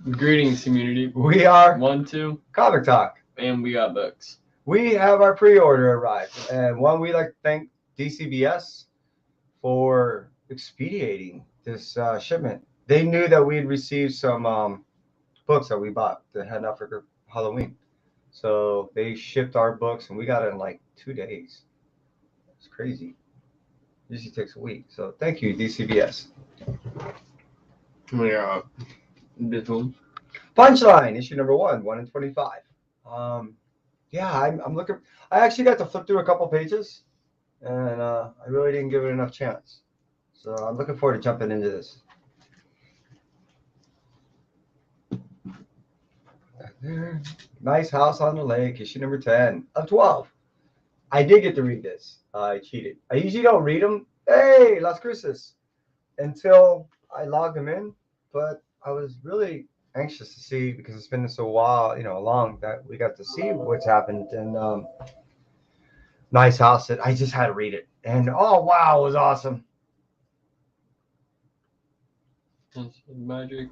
Greetings, community. We are 1, 2, Comic Talk. and we got books. We have our pre-order arrived, and one we like to thank DCBS for expediting this shipment. They knew that we had received some books that we bought that had enough for Halloween, so they shipped our books, and we got it in like 2 days. It's crazy. Usually takes a week. So thank you, DCBS. We got this one. Punchline, issue number 1 in 25. Yeah, I'm looking. I actually got to flip through a couple pages, and I really didn't give it enough chance. So I'm looking forward to jumping into this. There. Nice House on the Lake, issue number 10 of 12. I did get to read this. I cheated. I usually don't read them. Hey, Las Cruces, until I logged them in, but I was really anxious to see because it's been so long that we got to see what's happened in Nice House that I just had to read it. And oh wow, it was awesome. That's magic.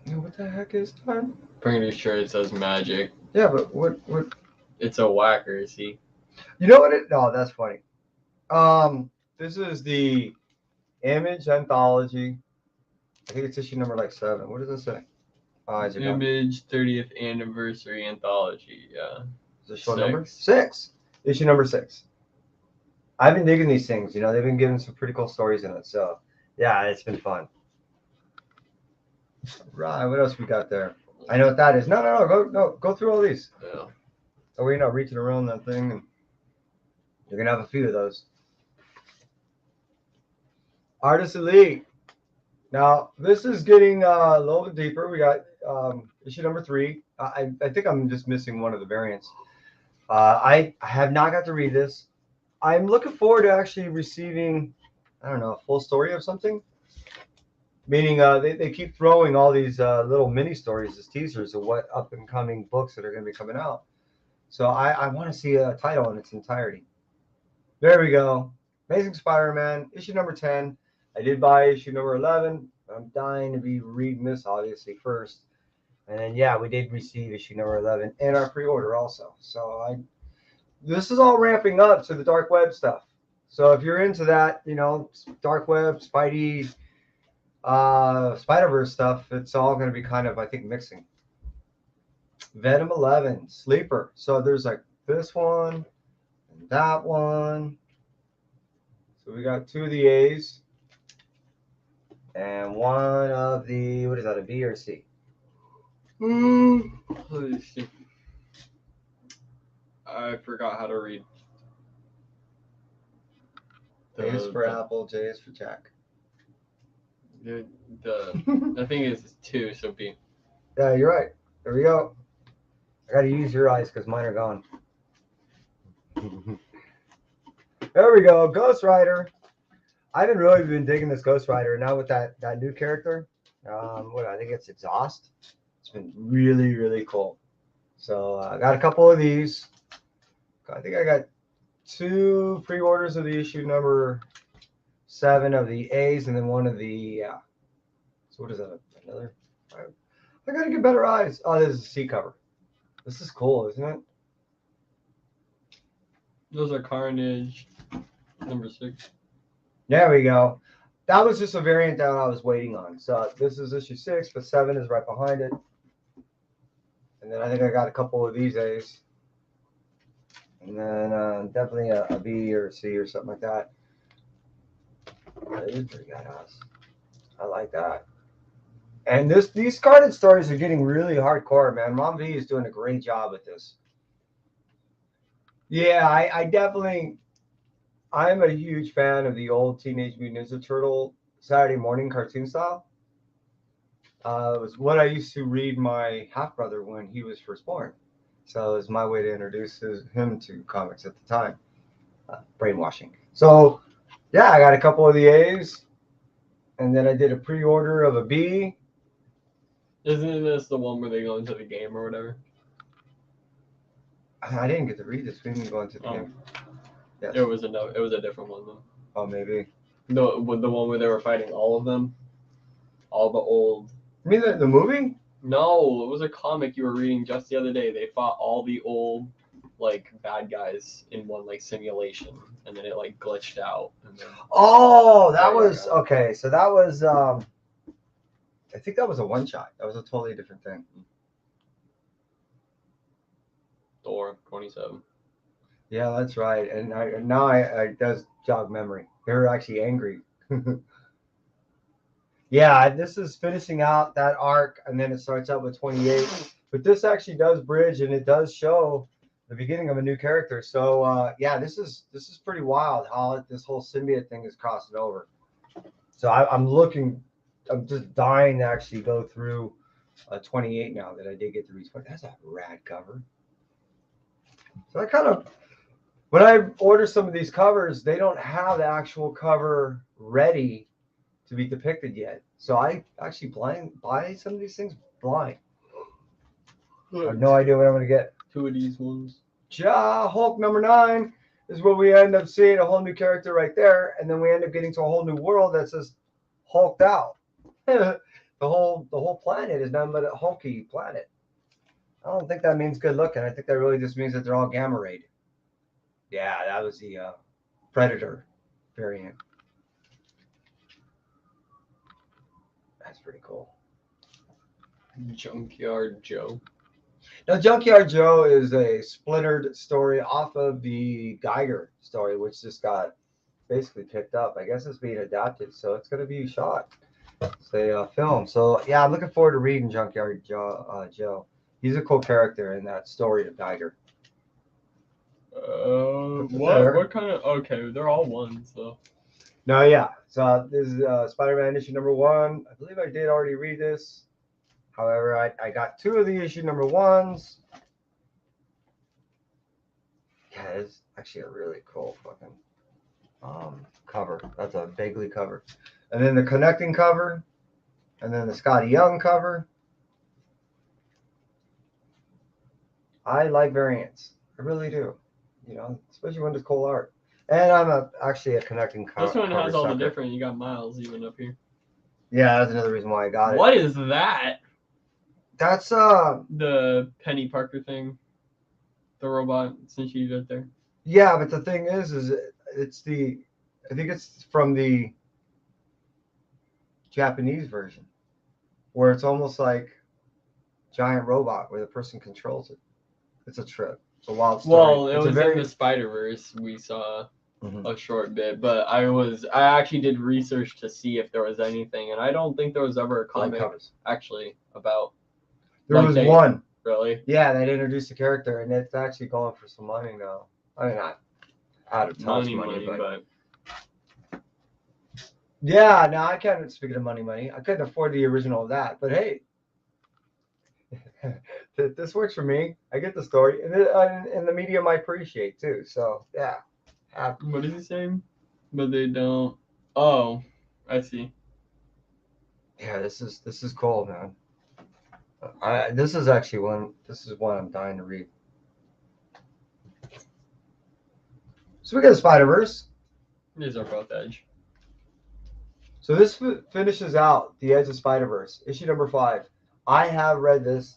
What the heck is time? Pretty sure it says magic. Yeah, but what? It's a whacker, see? You know what it? No, that's funny. This is the Image anthology. I think it's issue number like 7. What does it say? Is it Image 30th anniversary anthology. Yeah. Is it show number 6? Issue number 6. I've been digging these things. They've been giving some pretty cool stories in it. So yeah, it's been fun. Right. What else we got there? I know what that is. No. Go through all these. Yeah. So we're not reaching around that thing, and you're gonna have a few of those. Artist Elite. Now this is getting a little bit deeper. We got issue number 3. I think I'm just missing one of the variants. I have not got to read this. I'm looking forward to actually receiving, I don't know, a full story of something. Meaning they keep throwing all these little mini stories as teasers of what up and coming books that are going to be coming out. So I want to see a title in its entirety. There we go. Amazing Spider-Man, issue number 10. I did buy issue number 11. I'm dying to be reading this obviously first. And then, yeah, we did receive issue number 11 in our pre-order also. So this is all ramping up to the Dark Web stuff. So if you're into that, Dark Web, Spidey, Spider-Verse stuff, it's all going to be kind of, I think, mixing. Venom 11, Sleeper. So there's like this one and that one. So we got 2 of the A's and 1 of the, what is that, a B or a C? Let's see. I forgot how to read. A is for Apple, J is for Jack. I think it's 2, so B. Yeah, you're right. There we go. I got to use your eyes because mine are gone. There we go. Ghost Rider. I haven't really been digging this Ghost Rider. Now with that new character, I think it's Exhaust. It's been really, really cool. So I got a couple of these. I think I got 2 pre-orders of the issue number 7 of the A's and then 1 of the, So what is that? Another? I got to get better eyes. Oh, this is a C cover. This is cool, isn't it? Those are Carnage, number 6. There we go. That was just a variant that I was waiting on. So this is issue 6, but 7 is right behind it. And then I think I got a couple of these A's. And then definitely a B or a C or something like that. That is pretty badass. I like that. And these carded stories are getting really hardcore, man. Mom V is doing a great job with this. Yeah, I definitely, I'm a huge fan of the old Teenage Mutant Ninja Turtle Saturday morning cartoon style. It was what I used to read my half brother when he was first born. So it was my way to introduce him to comics at the time. Brainwashing. So yeah, I got a couple of the A's, and then I did a pre-order of a B. Isn't this the one where they go into the game or whatever? I didn't get to read this. We didn't go into the game. Yes. It was a different one though. Oh, maybe. No, the one where they were fighting all of them, all the old. You mean the movie? No, it was a comic you were reading just the other day. They fought all the old like bad guys in one like simulation, and then it like glitched out. And then, Oh, that There you was go. okay. So that was I think that was a one shot. That was a totally different thing. Thor 27. Yeah, that's right. And now I it does jog memory. They're actually angry. Yeah, this is finishing out that arc, and then it starts out with 28. But this actually does bridge, and it does show the beginning of a new character. So yeah, this is pretty wild how this whole symbiote thing is crossing over. So I'm just dying to actually go through 28 now that I did get to reach. That's a rad cover. So I kind of, when I order some of these covers, they don't have the actual cover ready to be depicted yet. So I actually buy some of these things blind. I have no idea what I'm going to get. Two of these ones. Hulk number 9 is where we end up seeing a whole new character right there, and then we end up getting to a whole new world that's just hulked out. the whole planet is nothing but a hulky planet. I don't think that means good looking. I think that really just means that they're all gamma rayed. Yeah, that was the Predator variant. That's pretty cool. Junkyard Joe. Now, Junkyard Joe is a splintered story off of the Geiger story, which just got basically picked up. I guess it's being adapted, so it's going to be shot. It's a film. So, yeah, I'm looking forward to reading Junkyard Joe. He's a cool character in that story of Geiger. What kind of? Okay, they're all ones though. No, yeah. So this is Spider-Man issue number 1. I believe I did already read this. However, I got 2 of the issue number 1s. Yeah, it's actually a really cool fucking cover. That's a Bagley cover. And then the connecting cover. And then the Scotty Young cover. I like variants. I really do. You know, especially when it's cool art. And I'm actually a connecting cover. This one has all sucker. the different. You got Miles even up here. Yeah, that's another reason why I got it. What is that? That's the Penny Parker thing. The robot, since she's right there. Yeah, but the thing is it's I think it's from the Japanese version, where it's almost like giant robot where the person controls it. It's a trip. It's a wild story. Well, it it's was in the Spider-Verse. We saw a short bit, but I actually did research to see if there was anything, and I don't think there was ever a comic actually about. There was one. Really? Yeah, they introduced the character, and it's actually going for some money now. I mean, not out of touch money, but yeah. Now I can't. Speaking of money, I couldn't afford the original of that, but hey, this works for me. I get the story, and the medium I appreciate too. So yeah. What is he saying? But they don't. Oh, I see. Yeah, this is cool, man. This is actually one. This is one I'm dying to read. So we got Spider-Verse. These are both Edge. So this finishes out the Edge of Spider-Verse, issue number 5. I have read this.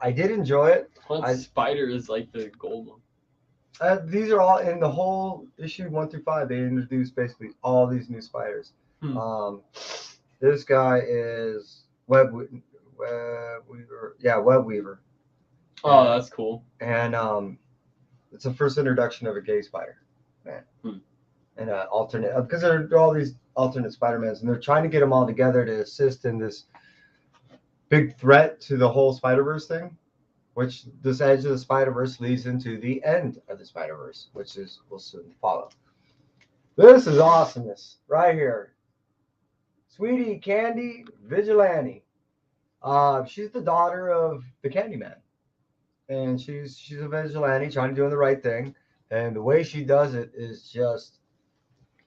I did enjoy it. Spider is like the gold one. These are all in the whole issue 1 through 5. They introduced basically all these new spiders. This guy is Web Weaver. Yeah, Web Weaver. Oh, that's cool. And it's the first introduction of a gay spider, man. And an alternate, because there are all these alternate Spider-Mans, and they're trying to get them all together to assist in this big threat to the whole Spider-Verse thing, which this Edge of the Spider-Verse leads into the end of the Spider-Verse, which will soon follow. This is awesomeness right here. Sweetie Candy Vigilante. She's the daughter of the Candyman, and she's a vigilante trying to do the right thing, and the way she does it is just,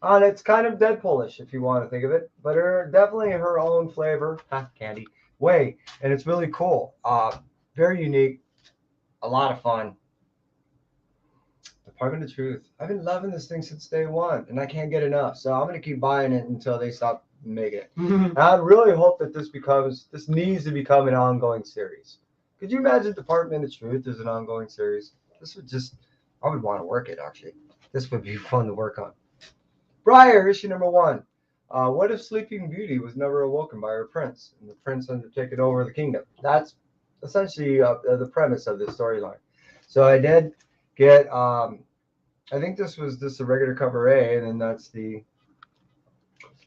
it's kind of Deadpoolish if you want to think of it, but definitely her own flavor, Candy way, and it's really cool. Very unique, a lot of fun. Department of Truth. I've been loving this thing since day one, and I can't get enough. So I'm gonna keep buying it until they stop making it. And I really hope that this needs to become an ongoing series. Could you imagine Department of Truth as an ongoing series? I would want to work it, actually. This would be fun to work on. Briar, issue number 1. What if Sleeping Beauty was never awoken by her prince, and the prince undertaken over the kingdom? That's essentially the premise of this storyline. So I did get, I think this was just a regular cover A, and then that's the...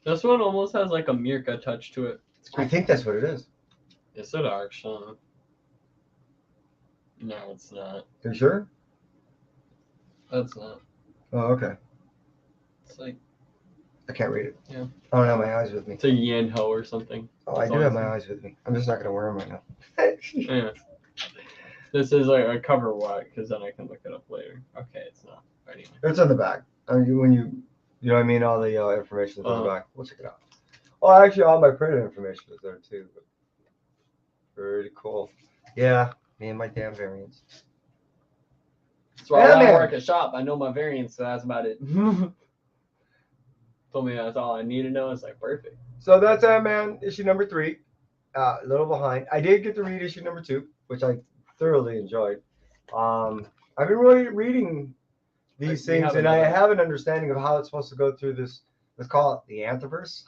This one almost has like a Mirka touch to it. I think that's what it is. Is it actually? No, it's not. You sure? That's not. Oh, okay. It's like... I can't read it. Yeah. I don't have my eyes with me. It's a Yan Ho or something. Oh, I do have my eyes with me. I'm just not going to wear them right now. Yeah. This is like a cover what, because then I can look it up later. Okay, it's not. Anyway. It's on the back. When you know what I mean? All the information is on the back. We'll check it out. Oh, actually, all my printed information is there too. But pretty cool. Yeah, me and my damn variants. That's why I work at shop. I know my variants, so that's about it. Told me that's all I need to know. It's like perfect. So that's Ant-Man issue number 3. A little behind. I did get to read issue number 2, which I thoroughly enjoyed. I've been really reading these things, and I have an understanding of how it's supposed to go through this. Let's call it the Antiverse.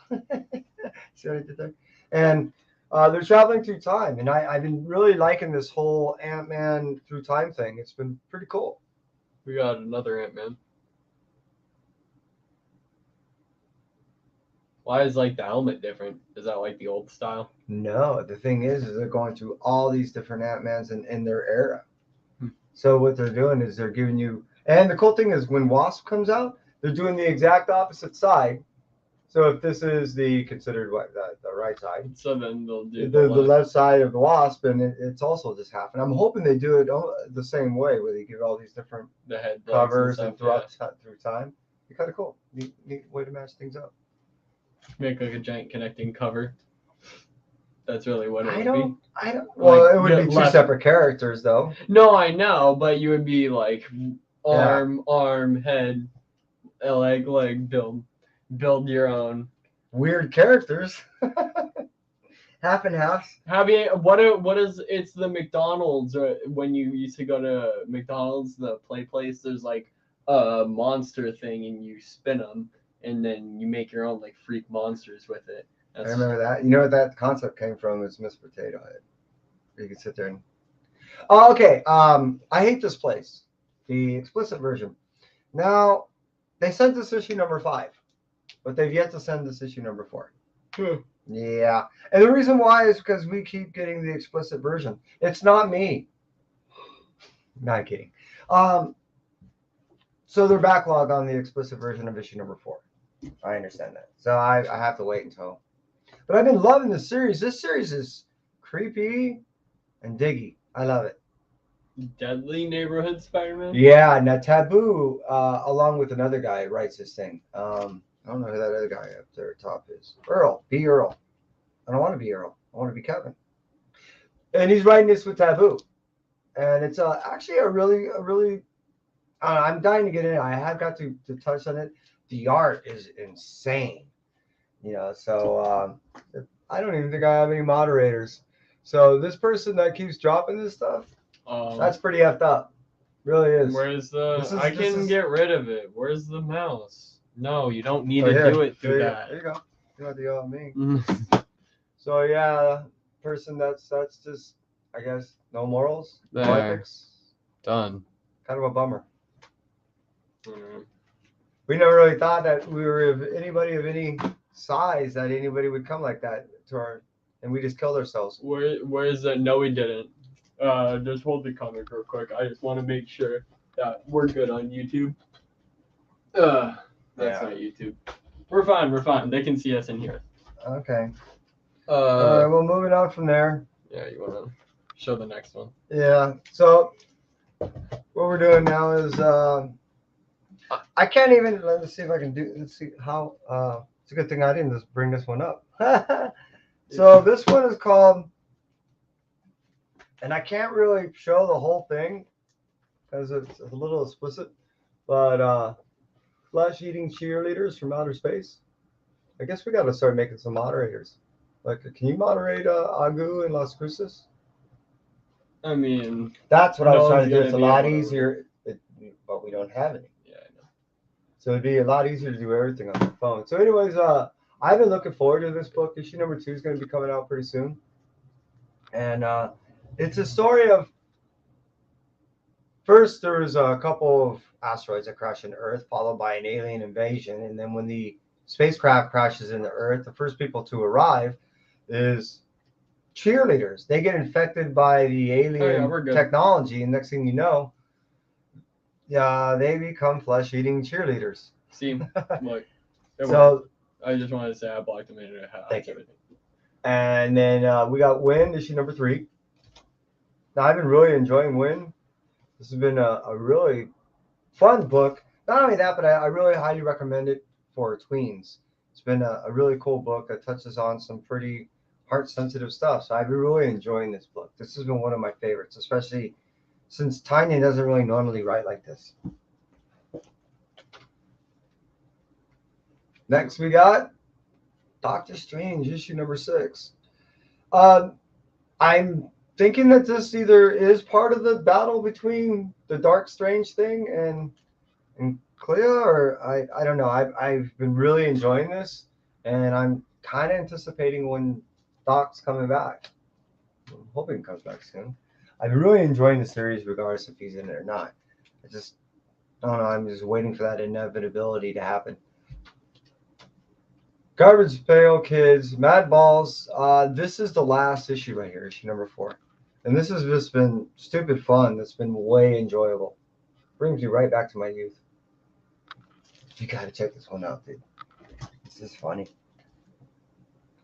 See what I did there? And they're traveling through time, and I've been really liking this whole Ant-Man through time thing. It's been pretty cool. We got another Ant-Man. Why is like the helmet different? Is that like the old style? No, the thing is they're going through all these different Ant-Mans in their era. So what they're doing is they're giving you, and the cool thing is when Wasp comes out, they're doing the exact opposite side. So if this is considered the right side, so then they'll do the left side of the Wasp, and it's also just half. And I'm hoping they do it the same way, where they give all these different head covers and through time. It's kind of cool. Neat way to match things up. Make like a giant connecting cover. That's really what it would be. Well, it would be 2 separate characters, though. No, I know, but you would be like arm, head, leg, build your own. Weird characters. Half and half. What is it's the McDonald's, when you used to go to McDonald's, the play place, there's like a monster thing and you spin them and then you make your own like freak monsters with it. I remember that. You know what that concept came from? It's Miss Potato Head. You could sit there and... Oh, okay. I hate this place. The explicit version. Now, they sent this issue number 5, but they've yet to send this issue number 4. Yeah. And the reason why is because we keep getting the explicit version. It's not me. Not kidding. So they're backlog on the explicit version of issue number 4. I understand that. So I have to wait until... But I've been loving this series. This series is creepy and diggy. I love it. Deadly Neighborhood Spider-Man? Yeah. Now Taboo, along with another guy, writes this thing. I don't know who that other guy up there top is. Earl. Be Earl. I don't want to be Earl. I want to be Kevin. And he's writing this with Taboo. And it's actually a really... I'm dying to get in. I have got to touch on it. The art is insane. So I don't even think I have any moderators. So this person that keeps dropping this stuff, that's pretty effed up. Really is. Where's I can get rid of it. Where's the mouse? No, you don't need to do it through that. There you go. You don't have to yell at me. So yeah, person that's just, I guess, no morals, no ethics. Done. Kind of a bummer. We never really thought that we were of anybody of any size that anybody would come like that to our, and we just killed ourselves. Where is that? No, we didn't. Just hold the comic real quick. I just want to make sure that we're good on YouTube. That's not YouTube. We're fine. They can see us in here. Okay. All right, well, moving on from there. Yeah, you want to show the next one? Yeah. So what we're doing now is I can't even. Let's see if I can do. Let's see how. It's a good thing I didn't just bring this one up. So this one is called, and I can't really show the whole thing because it's a little explicit, but flesh-eating cheerleaders from outer space. I guess we got to start making some moderators. Like, can you moderate Agu in Las Cruces? I mean, That's what I was no trying one's to do. gonna It's a be lot able to- easier, but we don't have any. Yeah, I know. So it'd be a lot easier to do everything on the phone. So, anyways, I've been looking forward to this book. Issue number 2 is going to be coming out pretty soon, and it's a story of. First, there was a couple of asteroids that crashed into Earth, followed by an alien invasion, and then when the spacecraft crashes into Earth, the first people to arrive is cheerleaders. They get infected by the alien we're good. technology, and next thing you know, yeah, they become flesh-eating cheerleaders. See, look. it worked. So, I just wanted to say I blocked them in and Thank you. everything. and then we got Wind, issue number 3. Now, I've been really enjoying Wind. This has been a really fun book. Not only that, but I really highly recommend it for tweens. It's been a really cool book that touches on some pretty heart-sensitive stuff. So I've been really enjoying this book. This has been one of my favorites, especially since Tanya doesn't really normally write like this. Next, we got Doctor Strange, issue number 6. I'm thinking that this either is part of the battle between the Dark Strange thing and Clea, or I don't know. I've been really enjoying this, and I'm kind of anticipating when Doc's coming back. I'm hoping he comes back soon. I've been really enjoying the series, regardless if he's in it or not. I don't know. I'm just waiting for that inevitability to happen. Garbage Pail Kids, Mad Balls. This is the last issue right here, issue number 4. And this has just been stupid fun. That's been way enjoyable. Brings you right back to my youth. You gotta check this one out, dude. This is funny.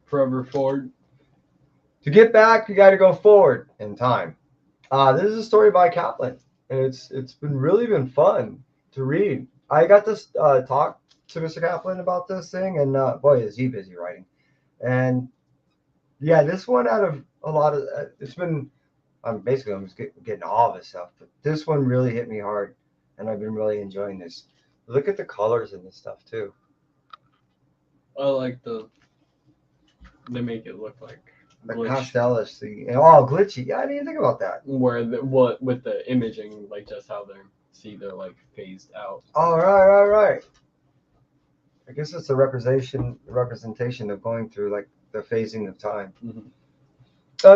Forever forward. To get back, you gotta go forward in time. This is a story by Kaplan, and it's really been fun to read. I got this talk to Mr. Kaplan about this thing, and boy, is he busy writing. And yeah, this one out of a lot of it's been. I'm just getting all of his stuff, but this one really hit me hard, and I've been really enjoying this. Look at the colors in this stuff too. I like they make it look like The glitch. pastelish, glitchy. Yeah, I didn't even think about that. Where what with the imaging, like just how they're like phased out. Oh, right. I guess it's a representation of going through like the phasing of time. Mm-hmm.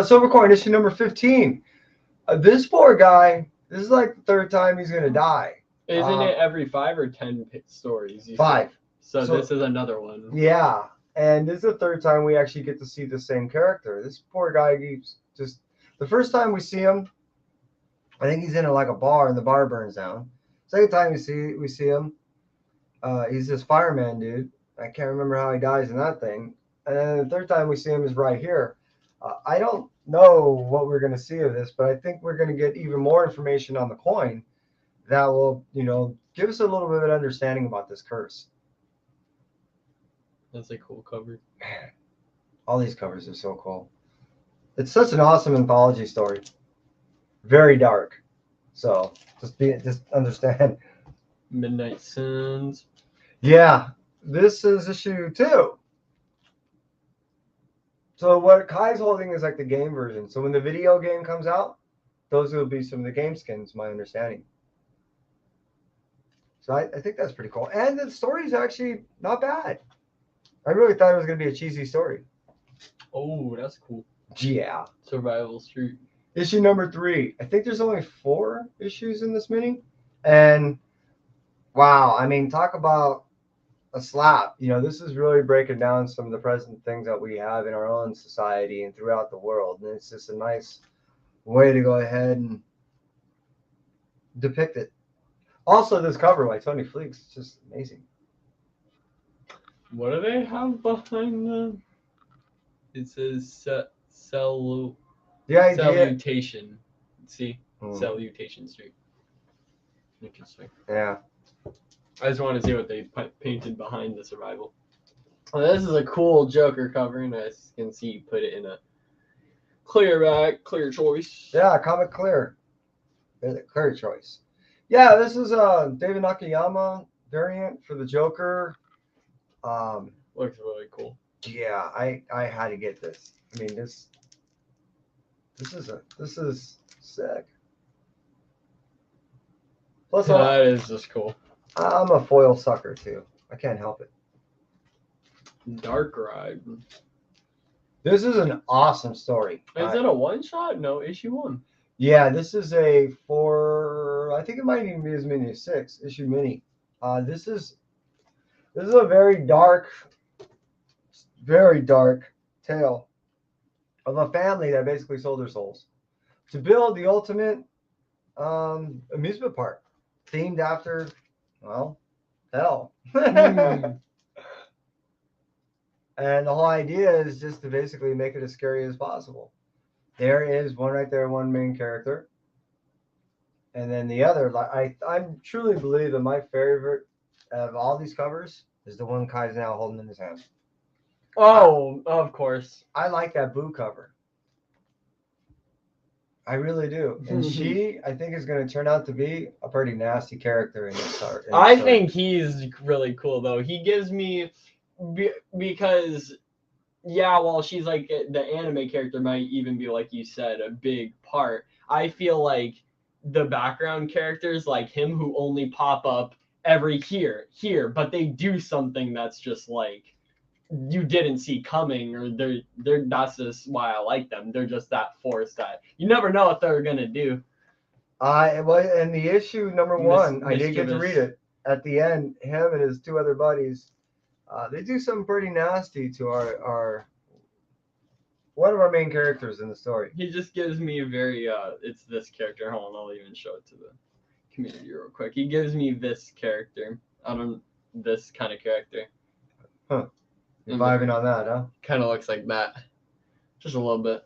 Silver Coin, issue number 15. This poor guy, this is like the 3rd time he's going to die. Isn't it every 5 or 10 stories? 5. So this is another one. Yeah. And this is the 3rd time we actually get to see the same character. This poor guy keeps just... The first time we see him, I think he's in like a bar and the bar burns down. Second time we see him, he's this fireman dude. I can't remember how he dies in that thing. And then the 3rd time we see him is right here. I don't know what we're going to see of this, but I think we're going to get even more information on the coin that will, give us a little bit of an understanding about this curse. That's a cool cover. Man, all these covers are so cool. It's such an awesome anthology story. Very dark. So just understand. Midnight Suns. Yeah, this is issue 2. So what Kai's holding is like the game version. So when the video game comes out, those will be some of the game skins, my understanding. So I think that's pretty cool. And the story is actually not bad. I really thought it was going to be a cheesy story. Oh, that's cool. Yeah. Survival Street. Issue number 3. I think there's only 4 issues in this mini. And wow, I mean, talk about a slap. This is really breaking down some of the present things that we have in our own society and throughout the world. And it's just a nice way to go ahead and depict it. Also, this cover by Tony Fleeks is just amazing. What do they have behind them? It says salutation. See? Salutation Street. Interesting. Yeah. I just want to see what they painted behind the survival. Well, this is a cool Joker cover, and as you can see, you put it in a clear back, clear choice. Yeah, Comic Clear. There's a clear choice. Yeah, this is a David Nakayama variant for the Joker. Looks really cool. Yeah, I had to get this. I mean, this is sick. Plus, That is just cool. I'm a foil sucker too. I can't help it. Dark Ride. This is an awesome story. Is it a one shot? No, issue 1. Yeah, this is a 4. I think it might even be as many as 6 issue mini. This is a very dark tale of a family that basically sold their souls to build the ultimate amusement park themed after, well, hell. And the whole idea is just to basically make it as scary as possible. There is one right there, one main character. And then the other, I truly believe that my favorite of all these covers is the one Kai's now holding in his hand. Oh, of course. I like that Boo cover. I really do. And she, I think, is going to turn out to be a pretty nasty character in this art. I think he's really cool, though. He gives me, because, yeah, while she's like the anime character might even be, like you said, a big part, I feel like the background characters like him who only pop up every here, but they do something that's just like you didn't see coming, or they're that's just why I like them. They're just that force that you never know what they're gonna do. And the issue number 1, I did get to read it. At the end, him and his 2 other buddies, they do something pretty nasty to our one of our main characters in the story. He just gives me a very it's this character. Hold on, I'll even show it to the community real quick. He gives me this character. This kind of character. Huh. You're vibing on that, huh? Kind of looks like that. Just a little bit.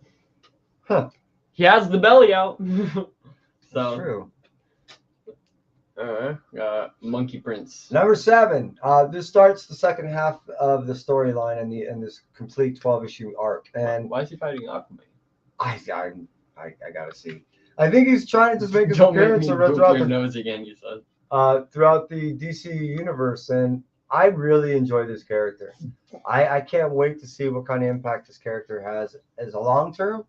Huh. He has the belly out. So true. Monkey Prince. Number 7. This starts the second half of the storyline in this complete 12-issue arc. And why is he fighting Aquaman? I gotta see. I think he's trying to just make his appearance throughout your nose again. You said throughout the DC universe, and I really enjoy this character. I can't wait to see what kind of impact this character has as a long-term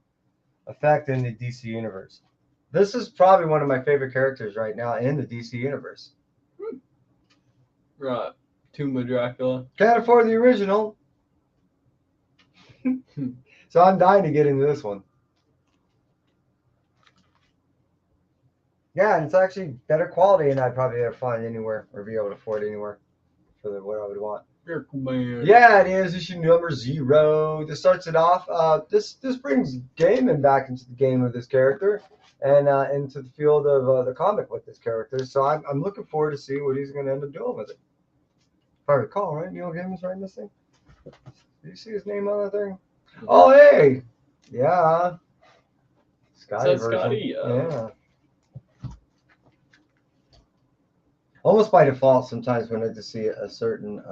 effect in the DC universe. This is probably one of my favorite characters right now in the DC universe. Right. Tomb of Dracula. Can't afford the original. So I'm dying to get into this one. Yeah, and it's actually better quality, and I'd probably ever find anywhere or be able to afford anywhere for what I would want. Yeah, it is issue number 0. This starts it off. This brings Gaiman back into the game of this character and into the field of the comic with this character. So I'm looking forward to see what he's going to end up doing with it. If I recall, right? Neil Gaiman's writing this thing. Did you see his name on that thing? Oh, hey, yeah, Scotty version. Scotty, yeah. Almost by default, sometimes when I just see a certain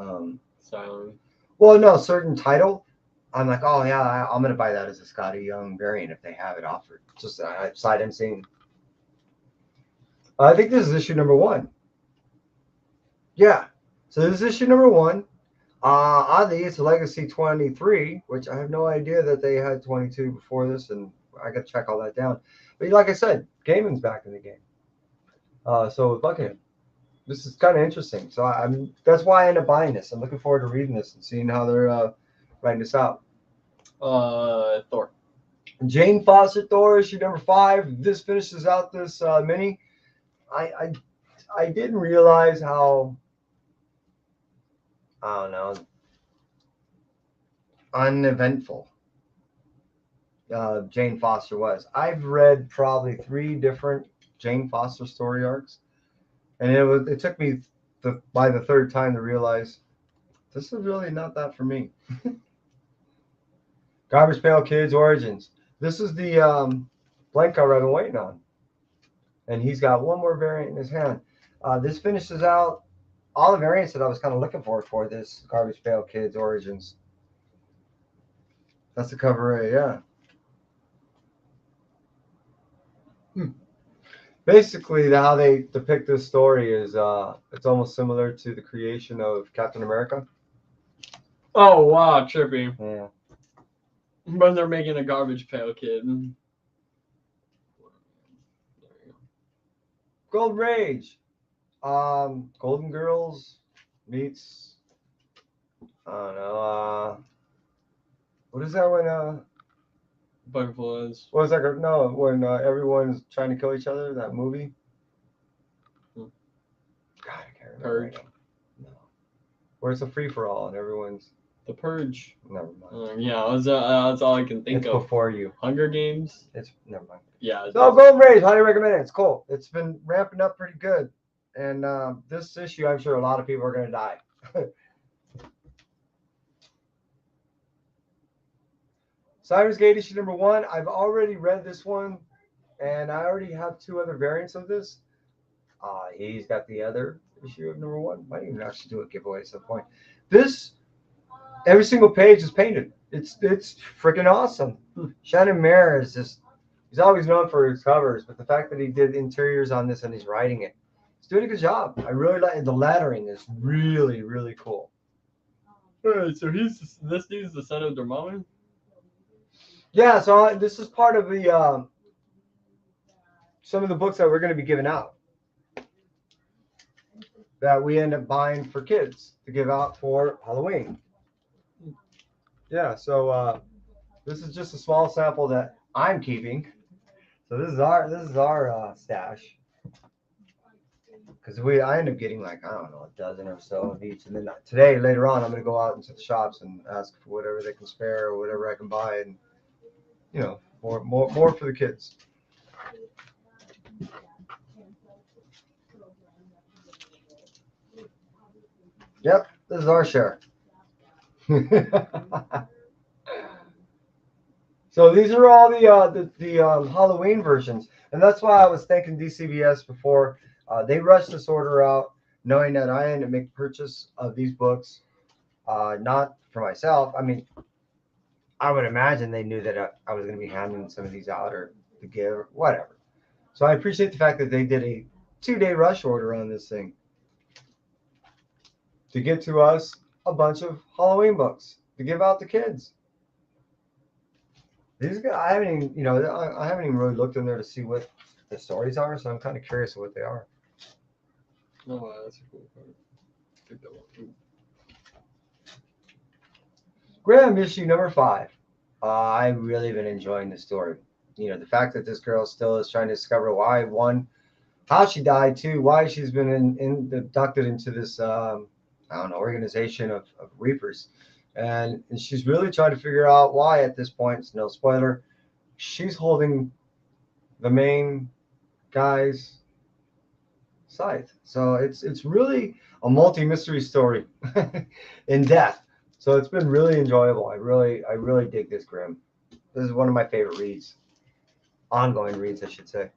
certain title, I'm like, oh yeah, I'm gonna buy that as a Scotty Young variant if they have it offered. Just sight unseen. I think this is issue number 1. Yeah, so this is issue number 1. Oddly, it's a Legacy 23, which I have no idea that they had 22 before this, and I got to check all that down. But like I said, Gaiman's back in the game. So fuck him. This is kind of interesting. So that's why I ended up buying this. I'm looking forward to reading this and seeing how they're writing this out. Thor. Jane Foster Thor, issue number 5. This finishes out this mini. I didn't realize how, I don't know, uneventful Jane Foster was. I've read probably 3 different Jane Foster story arcs, and it took me by the 3rd time to realize this is really not that for me. Garbage Pail Kids Origins. This is the blank cover I've been waiting on, and he's got one more variant in his hand. This finishes out all the variants that I was kind of looking for this Garbage Pail Kids Origins. That's the cover right, yeah. Basically, how they depict this story is it's almost similar to the creation of Captain America. Oh wow, trippy. Yeah. When they're making a Garbage Pail Kid. Gold Rage. Golden Girls meets, I don't know, what is that when Butterflies. what was that? No, when everyone's trying to kill each other, that movie? Hmm. God, I can't remember. Purge. Right now. No. Where it's a free for all and everyone's. The Purge. Never mind. Yeah, that's all I can think It's of. before you. Hunger Games. It's never mind. Yeah. So Golden Rage, highly recommend it. It's cool. It's been ramping up pretty good, and this issue, I'm sure a lot of people are going to die. Cyrus Gate issue number 1. I've already read this one, and I already have 2 other variants of this. He's got the other issue of number 1. Might even actually do a giveaway at some point. This, every single page is painted. It's freaking awesome. Shannon Mayer is just, he's always known for his covers, but the fact that he did interiors on this and he's writing it, he's doing a good job. I really like the lettering is really, really cool. Alright, so this dude's the son of Dormammu? Yeah, so this is part of the some of the books that we're going to be giving out that we end up buying for kids to give out for Halloween. Yeah, so this is just a small sample that I'm keeping. So this is our stash. Because I end up getting like, I don't know, a dozen or so of each. And then today, later on, I'm going to go out into the shops and ask for whatever they can spare or whatever I can buy. And, you know, more for the kids. Yep, this is our share. So these are all the Halloween versions. And that's why I was thanking DCBS before. They rushed this order out, knowing that I had to make purchase of these books, not for myself. I mean, I would imagine they knew that I was going to be handing some of these out or to give or whatever. So I appreciate the fact that they did a 2-day rush order on this thing to get to us a bunch of Halloween books to give out to kids. These guys, I haven't even, I haven't even really looked in there to see what the stories are, so I'm kind of curious of what they are. Oh, that's a cool card. Take that one. Graham issue number 5. I've really been enjoying the story. The fact that this girl still is trying to discover why, 1, how she died, 2, why she's been inducted into this, I don't know, organization of Reapers. And she's really trying to figure out why at this point. It's no spoiler. She's holding the main guy's side. So it's really a multi-mystery story in depth. So it's been really enjoyable. I really dig this, Grim. This is one of my favorite reads. Ongoing reads, I should say.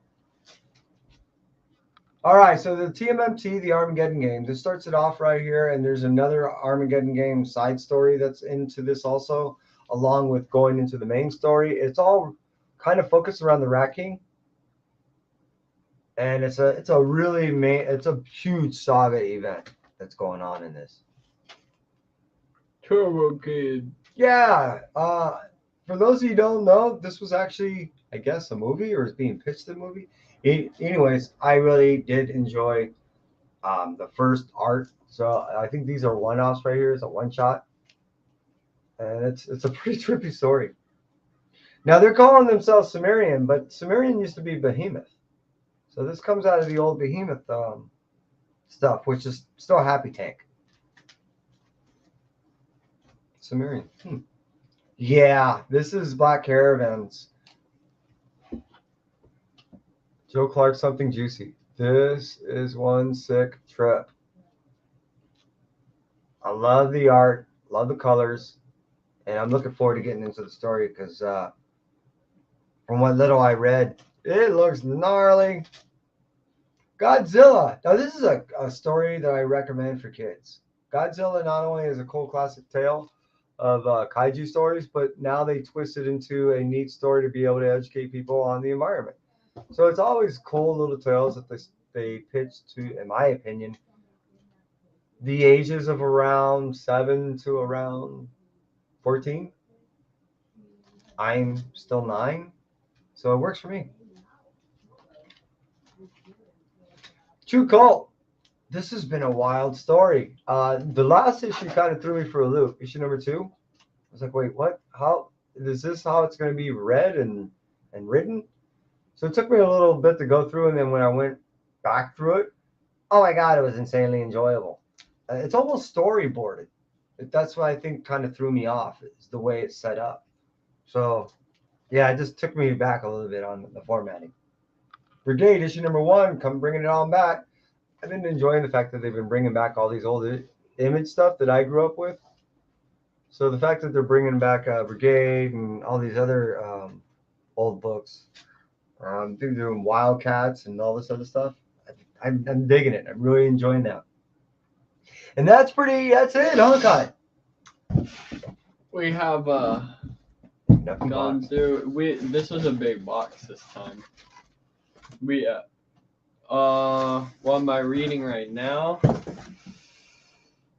All right, so the TMMT, the Armageddon game, this starts it off right here, and there's another Armageddon game side story that's into this also, along with going into the main story. It's all kind of focused around the Rat King, and it's a huge saga event that's going on in this. Turbo Kid. Yeah, for those of you who don't know, this was actually, I guess, a movie or is being pitched as a movie. Anyways, I really did enjoy the first art. So I think these are one-offs right here. It's a one-shot. And it's a pretty trippy story. Now, they're calling themselves Sumerian, but Sumerian used to be Behemoth. So this comes out of the old Behemoth stuff, which is still Happy Tank. Sumerian. Yeah, this is Black Caravans. Joe Clark, something juicy. This is one sick trip. I love the art, love the colors, and I'm looking forward to getting into the story because from what little I read, it looks gnarly. Godzilla. Now, this is a story that I recommend for kids. Godzilla not only is a cool classic tale of kaiju stories, but now they twist it into a neat story to be able to educate people on the environment. So it's always cool little tales that they pitch to, in my opinion, the ages of around 7 to around 14. I'm still 9, so it works for me. True Cult. This has been a wild story. The last issue kind of threw me for a loop. Issue number 2. I was like, wait, what? How is this? How it's going to be read and written? So it took me a little bit to go through, and then when I went back through it, oh my god, it was insanely enjoyable. It's almost storyboarded. That's what I think kind of threw me off, is the way it's set up. So yeah, it just took me back a little bit on the formatting. Brigade issue number 1, come bringing it on back. I've been enjoying the fact that they've been bringing back all these old image stuff that I grew up with. So the fact that they're bringing back Brigade and all these other old books, they're doing Wildcats and all this other stuff. I'm digging it. I'm really enjoying that. And that's it, huh, Kai? We have Nothing gone box. through. This was a big box this time. What am I reading right now?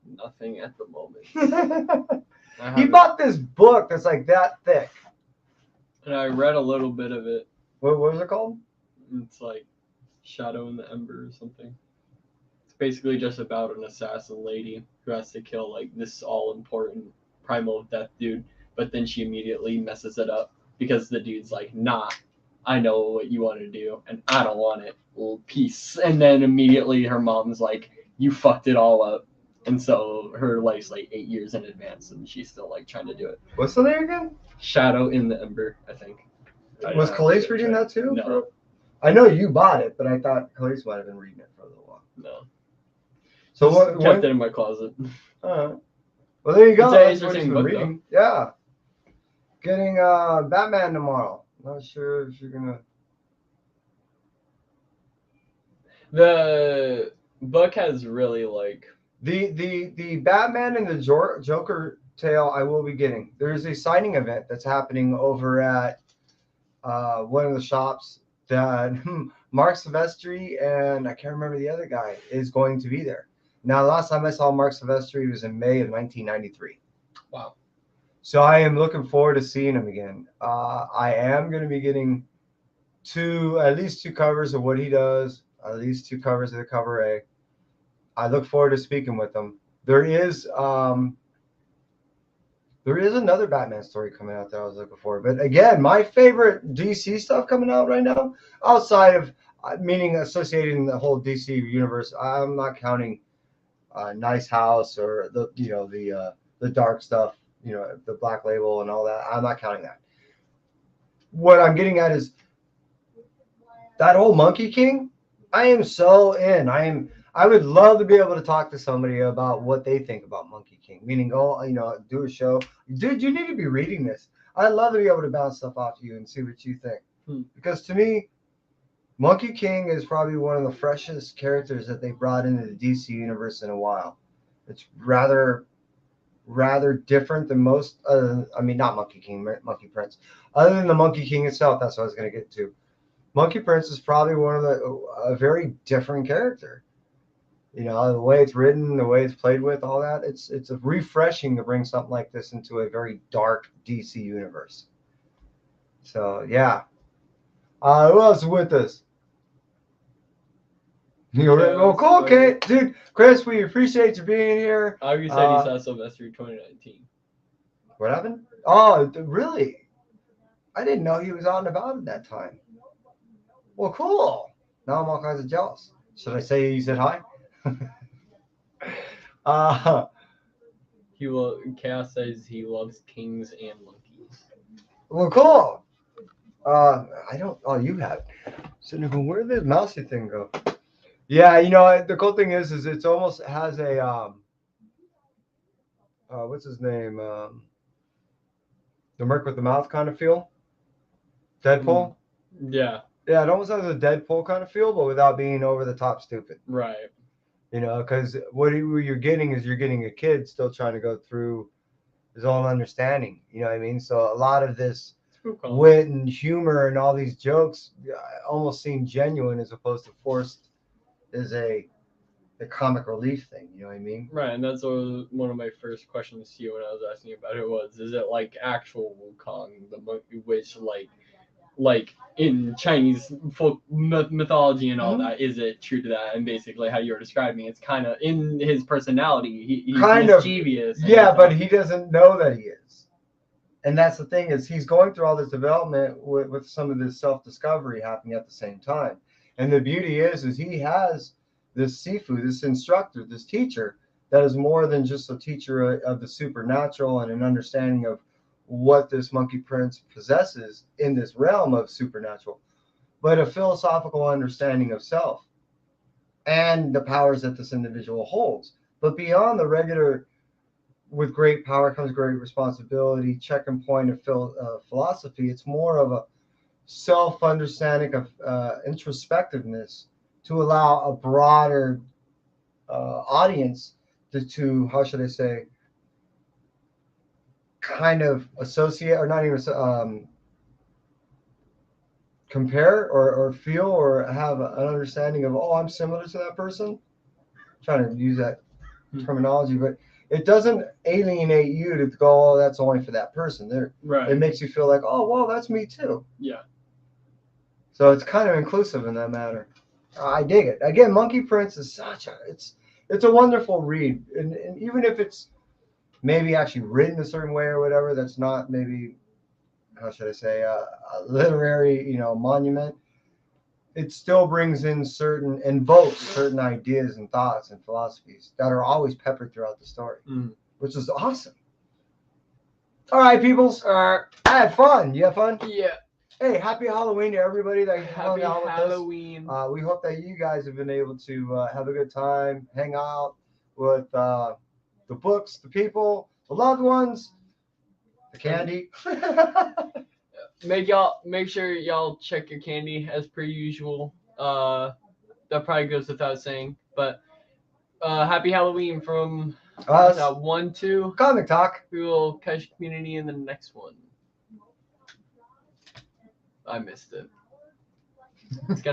Nothing at the moment. You bought this book that's like that thick. And I read a little bit of it. What was it called? It's like Shadow in the Ember or something. It's basically just about an assassin lady who has to kill like this all important primal death dude, but then she immediately messes it up because the dude's like, nah, I know what you want to do and I don't want it. Well, peace. And then immediately her mom's like, you fucked it all up. And so her life's like 8 years in advance and she's still like trying to do it. What's the name again? Shadow in the Ember, I think. Was Khalees reading that too? No. I know you bought it, but I thought Khalees might have been reading it for a little while. No. So Just kept it in my closet. Well, there you go. It's an That's what interesting you've been book, reading. Yeah. Getting Batman tomorrow. Not sure if you're gonna. The book has really like The Batman and the Joker tale I will be getting. There's a signing event that's happening over at one of the shops that Mark Silvestri and I can't remember the other guy is going to be there. Now, the last time I saw Mark Silvestri was in May of 1993. wow. So I am looking forward to seeing him again. I am going to be getting at least two covers of what he does, at least 2 covers of the cover A. I look forward to speaking with him. There is another Batman story coming out that I was looking for. But again, my favorite DC stuff coming out right now, outside of meaning associating the whole DC universe, I'm not counting Nice House or the dark stuff, the Black Label and all that. I'm not counting that. What I'm getting at is that whole Monkey King. I am so in. I would love to be able to talk to somebody about what they think about Monkey King, meaning do a show. Dude, you need to be reading this. I'd love to be able to bounce stuff off you and see what you think. Because to me, Monkey King is probably one of the freshest characters that they brought into the DC universe in a while. It's rather different than most. Not Monkey King, Monkey Prince. Other than the Monkey King itself, that's what I was going to get to. Monkey Prince is probably a very different character. The way it's written, the way it's played with, all that. It's refreshing to bring something like this into a very dark DC universe. So yeah. Who else is with us? Cool, okay, dude. Chris, we appreciate you being here. You said you saw Sylvester 2019. What happened? Oh, really? I didn't know he was out and about at that time. Well, cool. Now I'm all kinds of jealous. Should I say you said hi? Chaos says he loves kings and monkeys. Well, cool. I don't. Oh, you have. So where did the mousy thing go? Yeah, the cool thing is it almost has a what's his name? The Merc with the mouth kind of feel. Deadpool. Yeah. Yeah, it almost has a Deadpool kind of feel, but without being over the top stupid. Right. Because what you're getting is you're getting a kid still trying to go through his own understanding. You know what I mean? So a lot of this wit and humor and all these jokes almost seem genuine as opposed to forced as a the comic relief thing. You know what I mean? Right, and that's one of my first questions to you when I was asking about it was, is it like actual Wukong, the monkey, which like in Chinese folk mythology and all Mhm. that, is it true to that? And basically how you're describing, it's kind of in his personality. He's Kind of, mischievous. And yeah, he's but he doesn't know that he is. And that's the thing is he's going through all this development with some of this self-discovery happening at the same time. And the beauty is he has this Sifu, this instructor, this teacher that is more than just a teacher of the supernatural and an understanding of what this monkey prince possesses in this realm of supernatural, but a philosophical understanding of self and the powers that this individual holds. But beyond the regular, with great power comes great responsibility, check and point of philosophy, it's more of a self-understanding of introspectiveness to allow a broader audience to, how should I say, kind of associate, or not even compare or feel or have an understanding of, oh, I'm similar to that person. I'm trying to use that terminology, but it doesn't alienate you to go, oh, that's only for that person. right. It makes you feel like, oh, well, that's me too. Yeah. So it's kind of inclusive in that matter. I dig it. Again, Monkey Prince is it's a wonderful read, and even if it's maybe actually written a certain way or whatever, that's not maybe, how should I say, a literary, monument. It still brings in invokes certain ideas and thoughts and philosophies that are always peppered throughout the story, which is awesome. All right, peoples. I had fun. You have fun? Yeah. Hey, happy Halloween to everybody that hung Happy out with Halloween. us. We hope that you guys have been able to have a good time, hang out with the books, the people, the loved ones, the candy. Make sure y'all check your candy as per usual. That probably goes without saying, but happy Halloween from Us. 1 2 Comic Talk. We will catch community in the next one. I missed it. It's gonna